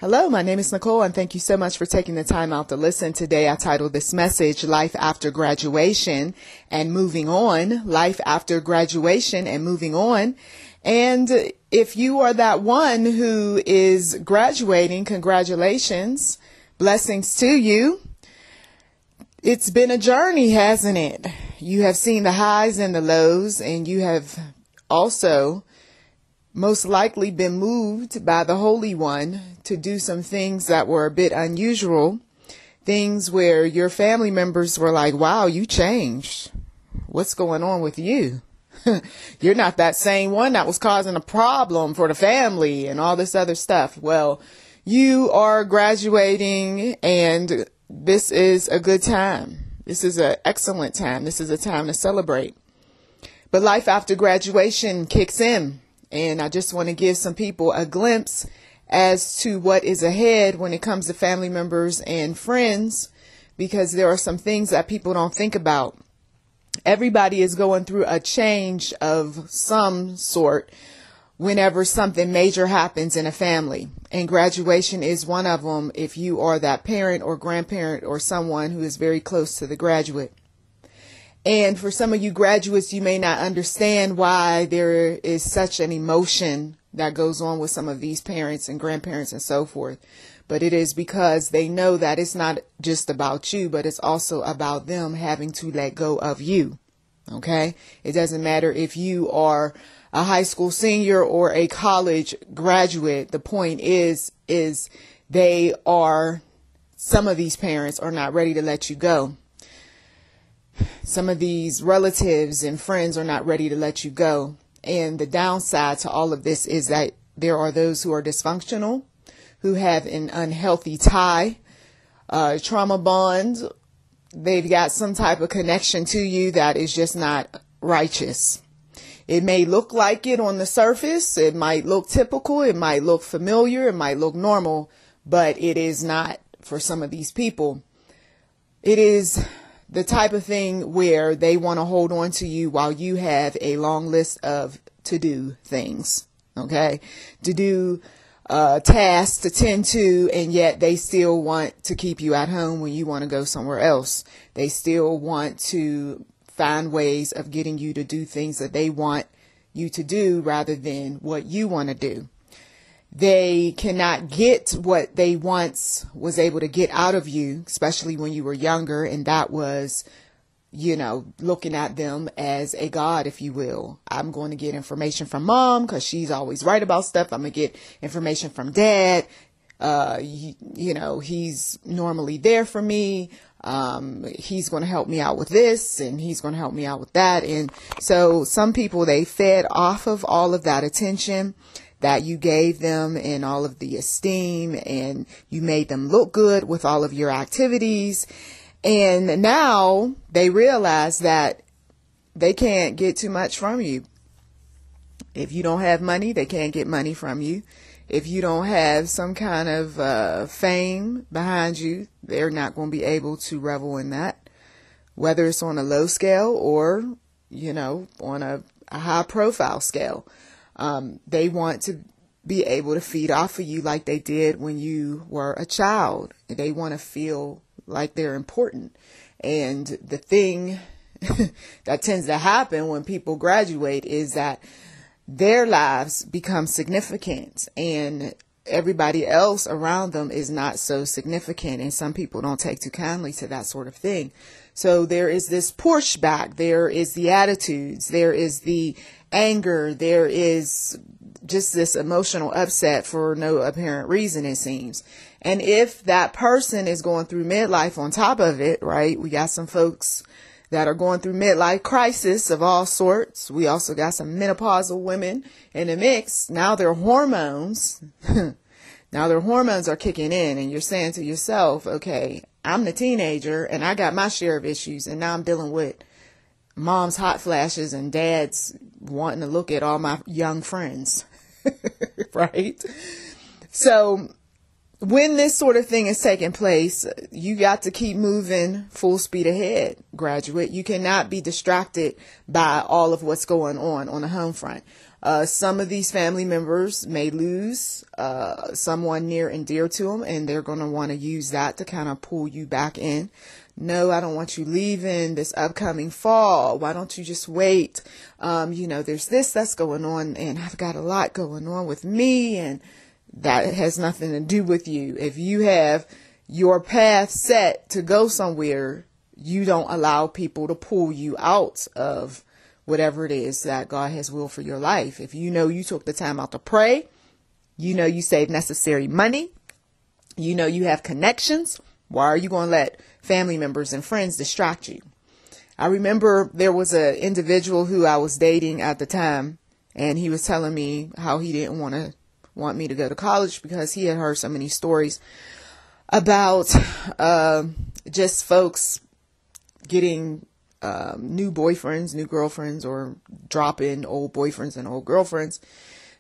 Hello, my name is Nicole, and thank you so much for taking the time out to listen. Today, I titled this message, Life After Graduation and Moving On. Life After Graduation and Moving On. And if you are that one who is graduating, congratulations, blessings to you. It's been a journey, hasn't it? You have seen the highs and the lows, and you have also most likely been moved by the Holy One to do some things that were a bit unusual, things where your family members were like, wow, you changed. What's going on with you? You're not that same one that was causing a problem for the family and all this other stuff. Well, you are graduating, and this is a good time. This is an excellent time. This is a time to celebrate. But life after graduation kicks in. And I just want to give some people a glimpse as to what is ahead when it comes to family members and friends, because there are some things that people don't think about. Everybody is going through a change of some sort whenever something major happens in a family. And graduation is one of them if you are that parent or grandparent or someone who is very close to the graduate. And for some of you graduates, you may not understand why there is such an emotion that goes on with some of these parents and grandparents and so forth. But it is because they know that it's not just about you, but it's also about them having to let go of you. Okay? It doesn't matter if you are a high school senior or a college graduate. The point is some of these parents are not ready to let you go. Some of these relatives and friends are not ready to let you go. And the downside to all of this is that there are those who are dysfunctional, who have an unhealthy tie, trauma bond. They've got some type of connection to you that is just not righteous. It may look like it on the surface. It might look typical. It might look familiar. It might look normal, but it is not for some of these people. It is the type of thing where they want to hold on to you while you have a long list of to-do things, okay? To-do tasks to tend to, and yet they still want to keep you at home when you want to go somewhere else. They still want to find ways of getting you to do things that they want you to do rather than what you want to do. They cannot get what they once was able to get out of you, especially when you were younger. And that was, looking at them as a god, if you will. I'm going to get information from mom because she's always right about stuff. I'm going to get information from dad. He's normally there for me. He's going to help me out with this and he's going to help me out with that. And so some people, they fed off of all of that attention that you gave them and all of the esteem, and you made them look good with all of your activities. And now they realize that they can't get too much from you. If you don't have money, they can't get money from you. If you don't have some kind of fame behind you, they're not going to be able to revel in that, whether it's on a low scale or, on a high profile scale. They want to be able to feed off of you like they did when you were a child. They want to feel like they're important. And the thing that tends to happen when people graduate is that their lives become significant and everybody else around them is not so significant. And some people don't take too kindly to that sort of thing. So there is this pushback. There is the attitudes. There is the anger. There is just this emotional upset for no apparent reason, it seems. And if that person is going through midlife on top of it, right? We got some folks that are going through midlife crisis of all sorts. We also got some menopausal women in the mix. Now their hormones, are kicking in, and you're saying to yourself, okay, I'm the teenager and I got my share of issues, and now I'm dealing with mom's hot flashes and dad's wanting to look at all my young friends, right? So when this sort of thing is taking place, you got to keep moving full speed ahead, graduate. You cannot be distracted by all of what's going on the home front. Some of these family members may lose someone near and dear to them, and they're going to want to use that to kind of pull you back in. No, I don't want you leaving this upcoming fall. Why don't you just wait? There's this that's going on, and I've got a lot going on with me, and that has nothing to do with you. If you have your path set to go somewhere, you don't allow people to pull you out of whatever it is that God has willed for your life. If you know you took the time out to pray, you know you saved necessary money, you know you have connections, why are you going to let family members and friends distract you? I remember there was an individual who I was dating at the time, and he was telling me how he didn't want me to go to college because he had heard so many stories about just folks getting new boyfriends, new girlfriends, or dropping old boyfriends and old girlfriends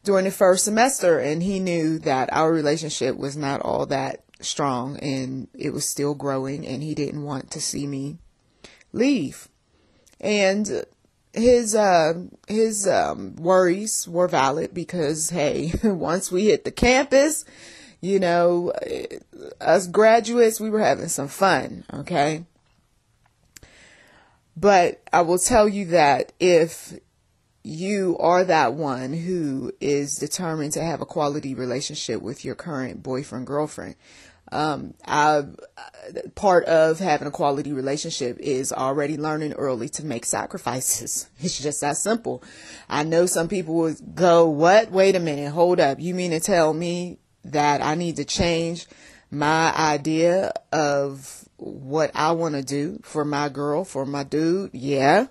during the first semester. And he knew that our relationship was not all that strong, and it was still growing, and he didn't want to see me leave. And his worries were valid because, hey, once we hit the campus, us graduates, we were having some fun. Okay. But I will tell you that if you are that one who is determined to have a quality relationship with your current boyfriend, girlfriend, part of having a quality relationship is already learning early to make sacrifices. It's just that simple. I know some people would go, what? Wait a minute. Hold up. You mean to tell me that I need to change my idea of what I want to do for my girl, for my dude? Yeah.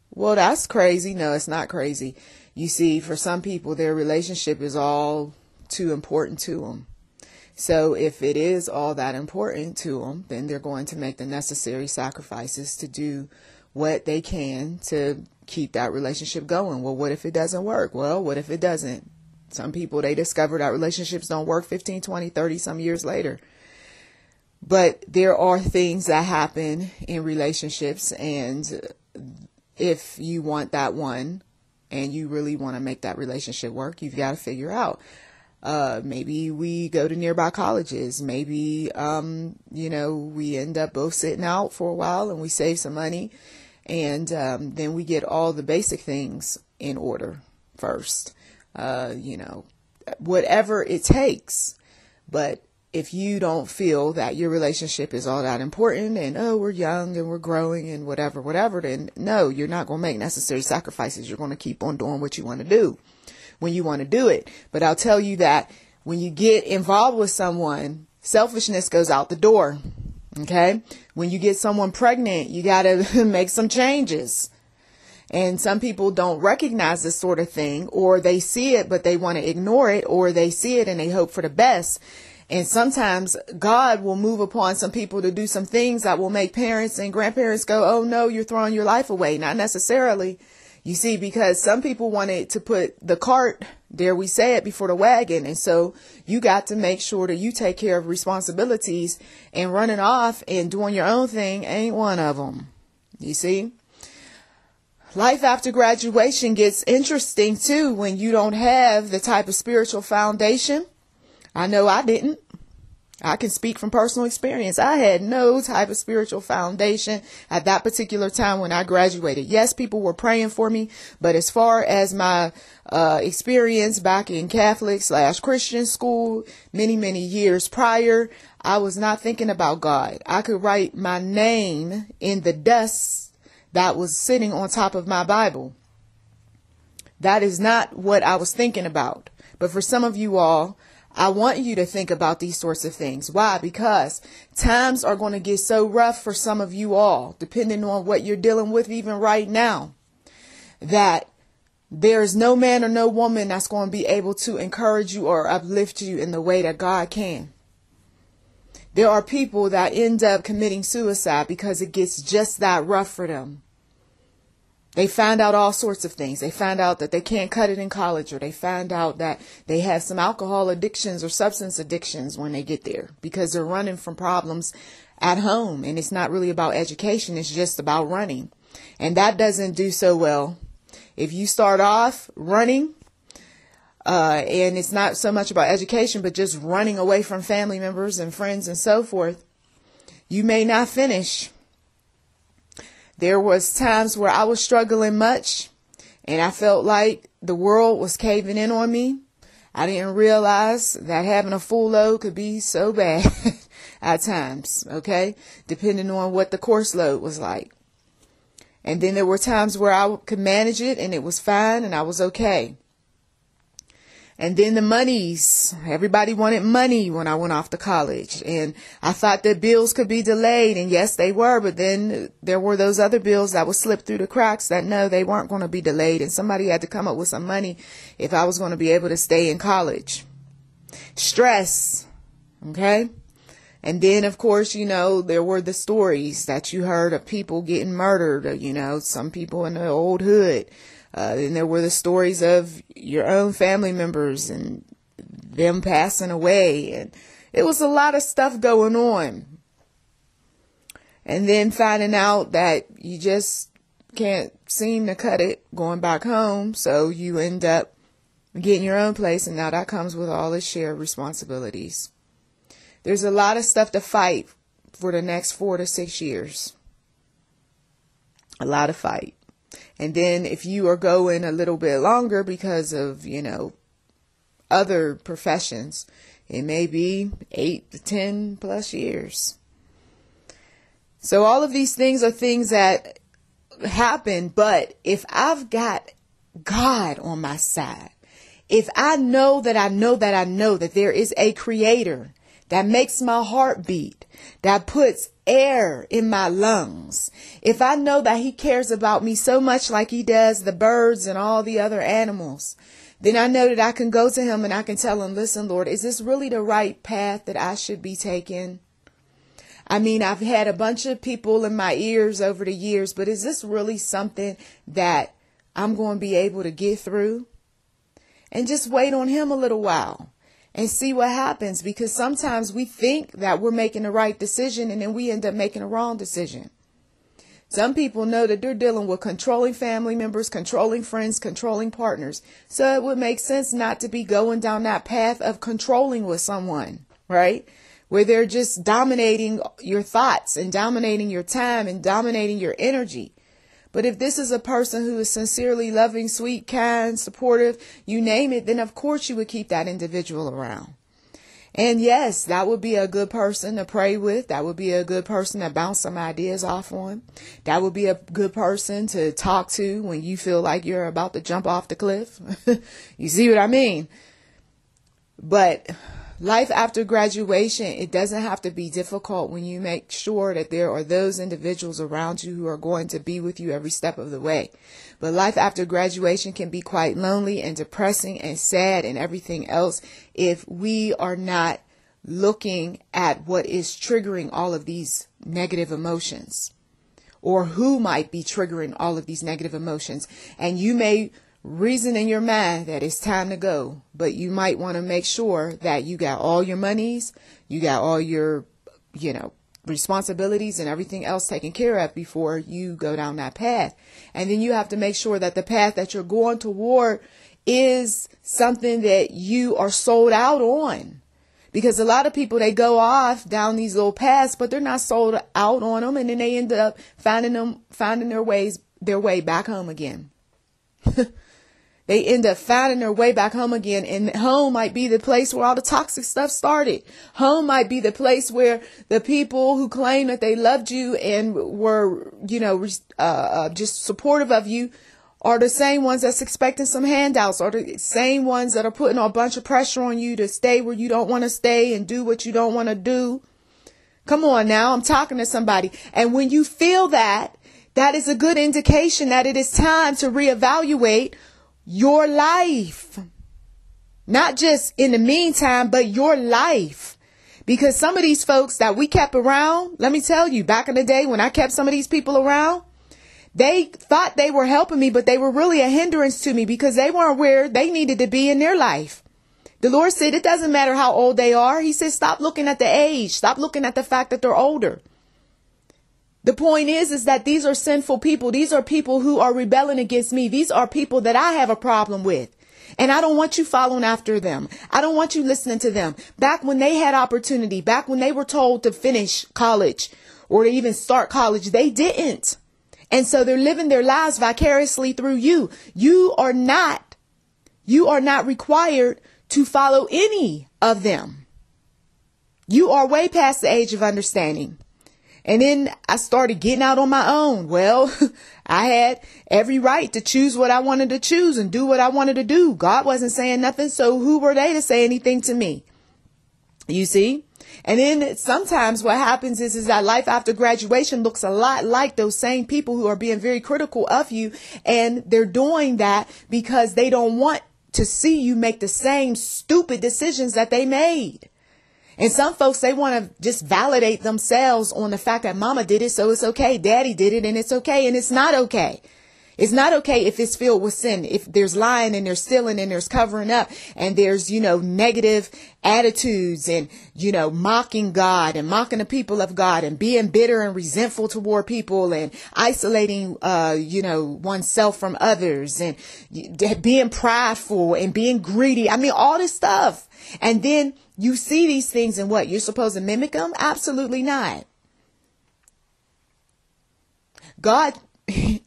Well, that's crazy. No, it's not crazy. You see, for some people, their relationship is all too important to them. So if it is all that important to them, then they're going to make the necessary sacrifices to do what they can to keep that relationship going. Well, what if it doesn't work? Well, what if it doesn't? Some people, they discover that relationships don't work 15, 20, 30 some years later. But there are things that happen in relationships, and if you want that one and you really want to make that relationship work, you've got to figure out, maybe we go to nearby colleges. Maybe, we end up both sitting out for a while and we save some money, and then we get all the basic things in order first, whatever it takes. But if you don't feel that your relationship is all that important, and, we're young and we're growing and whatever, then no, you're not going to make necessary sacrifices. You're going to keep on doing what you want to do when you want to do it. But I'll tell you that when you get involved with someone, selfishness goes out the door. Okay. When you get someone pregnant, you got to make some changes. And some people don't recognize this sort of thing, or they see it, but they want to ignore it, or they see it and they hope for the best. And sometimes God will move upon some people to do some things that will make parents and grandparents go, oh no, you're throwing your life away. Not necessarily. You see, because some people wanted to put the cart, dare we say it, before the wagon. And so you got to make sure that you take care of responsibilities, and running off and doing your own thing ain't one of them. You see, life after graduation gets interesting too when you don't have the type of spiritual foundation. I know I didn't. I can speak from personal experience. I had no type of spiritual foundation at that particular time when I graduated. Yes, people were praying for me, but as far as my experience back in Catholic/Christian school many, many years prior, I was not thinking about God. I could write my name in the dust that was sitting on top of my Bible. That is not what I was thinking about. But for some of you all, I want you to think about these sorts of things. Why? Because times are going to get so rough for some of you all, depending on what you're dealing with even right now, that there's no man or no woman that's going to be able to encourage you or uplift you in the way that God can. There are people that end up committing suicide because it gets just that rough for them. They find out all sorts of things. They find out that they can't cut it in college, or they find out that they have some alcohol addictions or substance addictions when they get there because they're running from problems at home. And it's not really about education. It's just about running. And that doesn't do so well If you start off running, and it's not so much about education, but just running away from family members and friends and so forth, you may not finish. There was times where I was struggling much and I felt like the world was caving in on me. I didn't realize that having a full load could be so bad at times, okay, depending on what the course load was like. And then there were times where I could manage it and it was fine and I was okay. And then the monies, everybody wanted money when I went off to college, and I thought that bills could be delayed, and yes, they were, but then there were those other bills that would slip through the cracks that no, they weren't going to be delayed, and somebody had to come up with some money if I was going to be able to stay in college. Stress, okay? And then, of course, there were the stories that you heard of people getting murdered, some people in the old hood. And there were the stories of your own family members and them passing away. And it was a lot of stuff going on. And then finding out that you just can't seem to cut it going back home. So you end up getting your own place. And now that comes with all the shared responsibilities. There's a lot of stuff to fight for the next 4 to 6 years. A lot of fight. And then if you are going a little bit longer because of, other professions, it may be 8 to 10 plus years. So all of these things are things that happen. But if I've got God on my side, if I know that there is a creator that makes my heart beat, that puts air in my lungs, if I know that he cares about me so much like he does the birds and all the other animals, then I know that I can go to him and I can tell him, listen, Lord, is this really the right path that I should be taking? I mean, I've had a bunch of people in my ears over the years, but is this really something that I'm going to be able to get through? And just wait on him a little while and see what happens, because sometimes we think that we're making the right decision and then we end up making a wrong decision. Some people know that they're dealing with controlling family members, controlling friends, controlling partners. So it would make sense not to be going down that path of controlling with someone, right? Where they're just dominating your thoughts and dominating your time and dominating your energy. But if this is a person who is sincerely loving, sweet, kind, supportive, you name it, then of course you would keep that individual around. And yes, that would be a good person to pray with. That would be a good person to bounce some ideas off on. That would be a good person to talk to when you feel like you're about to jump off the cliff. You see what I mean? But life after graduation, it doesn't have to be difficult when you make sure that there are those individuals around you who are going to be with you every step of the way. But life after graduation can be quite lonely and depressing and sad and everything else if we are not looking at what is triggering all of these negative emotions, or who might be triggering all of these negative emotions. And you may reason in your mind that it's time to go, but you might want to make sure that you got all your monies, you got all your, responsibilities and everything else taken care of before you go down that path. And then you have to make sure that the path that you're going toward is something that you are sold out on. Because a lot of people, they go off down these little paths, but they're not sold out on them. And then they end up finding their way back home again. They end up finding their way back home again. And home might be the place where all the toxic stuff started. Home might be the place where the people who claim that they loved you and were, just supportive of you are the same ones that's expecting some handouts, or the same ones that are putting a bunch of pressure on you to stay where you don't want to stay and do what you don't want to do. Come on now, I'm talking to somebody. And when you feel that, that is a good indication that it is time to reevaluate your life. Not just in the meantime, but your life. Because some of these folks that we kept around, let me tell you, back in the day when I kept some of these people around, they thought they were helping me, but they were really a hindrance to me because they weren't where they needed to be in their life. The Lord said it doesn't matter how old they are. He said, stop looking at the age. Stop looking at the fact that they're older. The point is that these are sinful people. These are people who are rebelling against me. These are people that I have a problem with. And I don't want you following after them. I don't want you listening to them. Back when they had opportunity, back when they were told to finish college or to even start college, they didn't. And so they're living their lives vicariously through you. You are not required to follow any of them. You are way past the age of understanding. And then I started getting out on my own. Well, I had every right to choose what I wanted to choose and do what I wanted to do. God wasn't saying nothing. So who were they to say anything to me? You see? And then sometimes what happens is that life after graduation looks a lot like those same people who are being very critical of you. And they're doing that because they don't want to see you make the same stupid decisions that they made. And some folks, they want to just validate themselves on the fact that mama did it, so it's okay. Daddy did it, and it's okay. And it's not okay. It's not okay if it's filled with sin, if there's lying and there's stealing and there's covering up and there's, negative attitudes and, mocking God and mocking the people of God and being bitter and resentful toward people and isolating, oneself from others and being prideful and being greedy. I mean, all this stuff. And then you see these things and what? You're supposed to mimic them? Absolutely not. God,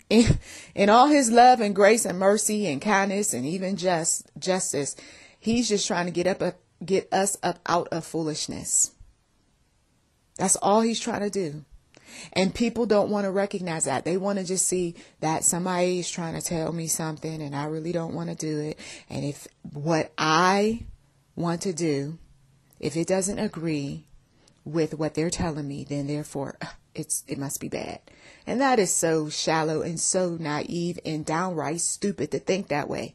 in all his love and grace and mercy and kindness and even justice, he's just trying to get us up out of foolishness. That's all he's trying to do. And people don't want to recognize that. They want to just see that somebody is trying to tell me something and I really don't want to do it. And if what I want to do, if it doesn't agree with what they're telling me, then therefore it must be bad. And that is so shallow and so naive and downright stupid to think that way.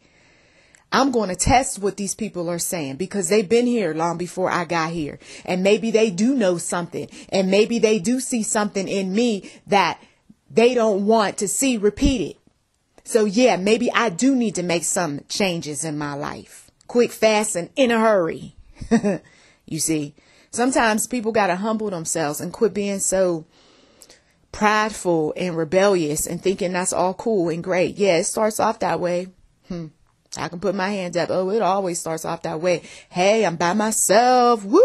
I'm going to test what these people are saying because they've been here long before I got here. And maybe they do know something. And maybe they do see something in me that they don't want to see repeated. So yeah, maybe I do need to make some changes in my life. Quick, fast, and in a hurry. You see, sometimes people got to humble themselves and quit being so prideful and rebellious and thinking that's all cool and great. Yeah, it starts off that way. I can put my hand up. Oh, it always starts off that way. Hey, I'm by myself. Woo,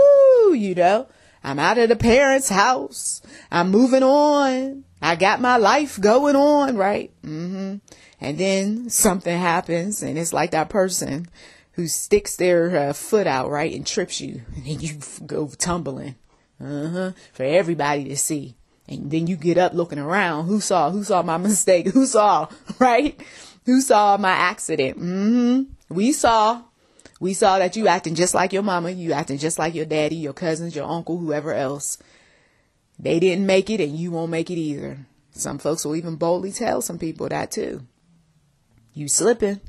I'm out of the parents' house. I'm moving on. I got my life going on, right? And then something happens and it's like that person who sticks their foot out, right, and trips you. And then you go tumbling for everybody to see. And then you get up looking around. Who saw my mistake? Who saw, right? Who saw my accident? We saw that you acting just like your mama. You acting just like your daddy, your cousins, your uncle, whoever else. They didn't make it and you won't make it either. Some folks will even boldly tell some people that too. You slipping.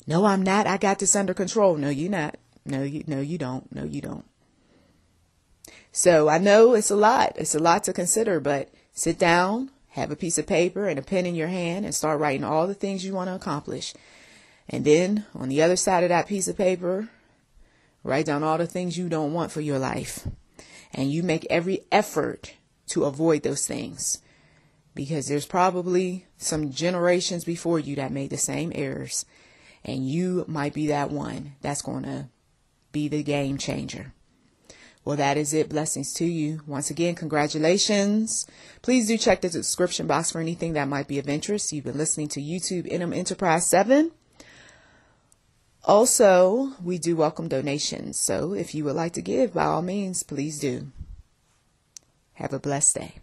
No, I'm not. I got this under control. No, you're not. No, you don't. No, you don't. So I know it's a lot. It's a lot to consider, but sit down, have a piece of paper and a pen in your hand and start writing all the things you want to accomplish. And then on the other side of that piece of paper, write down all the things you don't want for your life. And you make every effort to avoid those things because there's probably some generations before you that made the same errors. And you might be that one that's going to be the game changer. Well, that is it. Blessings to you. Once again, congratulations. Please do check the description box for anything that might be of interest. You've been listening to YouTube NM Enterprise 7. Also, we do welcome donations. So if you would like to give, by all means, please do. Have a blessed day.